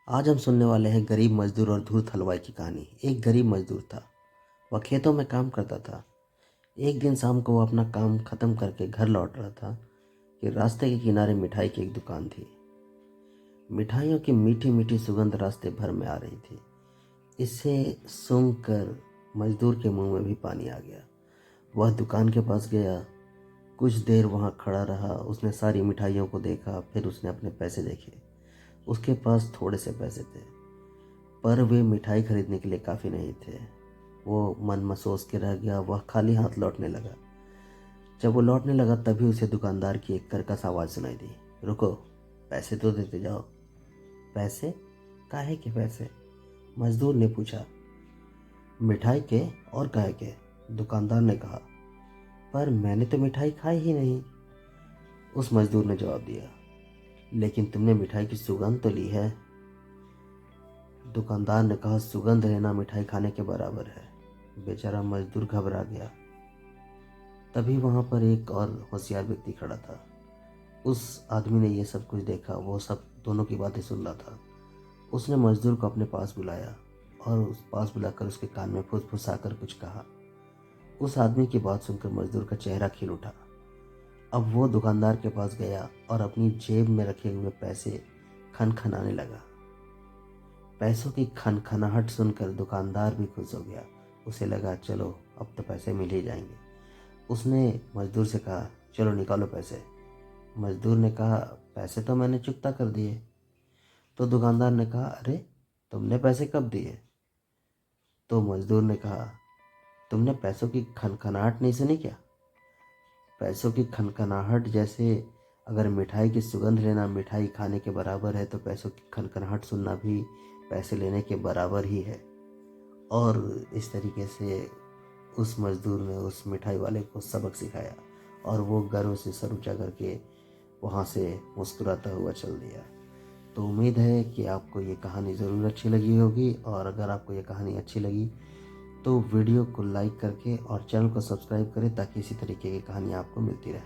आज हम सुनने वाले हैं गरीब मजदूर और धूर्त हलवाई की कहानी। एक गरीब मजदूर था। वह खेतों में काम करता था। एक दिन शाम को वह अपना काम खत्म करके घर लौट रहा था कि रास्ते के किनारे मिठाई की एक दुकान थी। मिठाइयों की मीठी मीठी सुगंध रास्ते भर में आ रही थी। इसे सूंघकर मजदूर के मुंह में भी पानी आ गया। वह दुकान के पास गया, कुछ देर वहां खड़ा रहा। उसने सारी मिठाइयों को देखा, फिर उसने अपने पैसे देखे। उसके पास थोड़े से पैसे थे, पर वे मिठाई खरीदने के लिए काफ़ी नहीं थे। वो मन में सोच के रह गया। वह खाली हाथ लौटने लगा। जब वो लौटने लगा तभी उसे दुकानदार की एक कर्कश आवाज़ सुनाई दी, रुको, पैसे तो देते जाओ। पैसे? काहे के पैसे? मजदूर ने पूछा। मिठाई के और काहे के? दुकानदार ने कहा। पर मैंने तो मिठाई खाई ही नहीं, उस मजदूर ने जवाब दिया। लेकिन तुमने मिठाई की सुगंध तो ली है। दुकानदार ने कहा, सुगंध लेना मिठाई खाने के बराबर है। बेचारा मजदूर घबरा गया। तभी वहां पर एक और होशियार व्यक्ति खड़ा था। उस आदमी ने यह सब कुछ देखा, वो सब दोनों की बातें सुन रहा था। उसने मजदूर को अपने पास बुलाया और उस पास बुलाकर उसके कान में फुसफुसाकर कुछ कहा। उस आदमी की बात सुनकर मजदूर का चेहरा खिल उठा। अब वो दुकानदार के पास गया और अपनी जेब में रखे हुए पैसे खनखनाने लगा। पैसों की खनखनाहट सुनकर दुकानदार भी खुश हो गया। उसे लगा, चलो अब तो पैसे मिल ही जाएंगे। उसने मजदूर से कहा, चलो निकालो पैसे। मजदूर ने कहा, पैसे तो मैंने चुकता कर दिए। तो दुकानदार ने कहा, अरे तुमने पैसे कब दिए? तो मजदूर ने कहा, तुमने पैसों की खनखनाहट नहीं सुनी क्या? पैसों की खनखनाहट जैसे अगर मिठाई की सुगंध लेना मिठाई खाने के बराबर है, तो पैसों की खनखनाहट सुनना भी पैसे लेने के बराबर ही है। और इस तरीके से उस मजदूर ने उस मिठाई वाले को सबक सिखाया और वो गर्व से सर ऊंचा करके वहाँ से मुस्कुराता हुआ चल दिया। तो उम्मीद है कि आपको ये कहानी ज़रूर अच्छी लगी होगी, और अगर आपको ये कहानी अच्छी लगी तो वीडियो को लाइक करके और चैनल को सब्सक्राइब करें ताकि इसी तरीके की कहानी आपको मिलती रहे।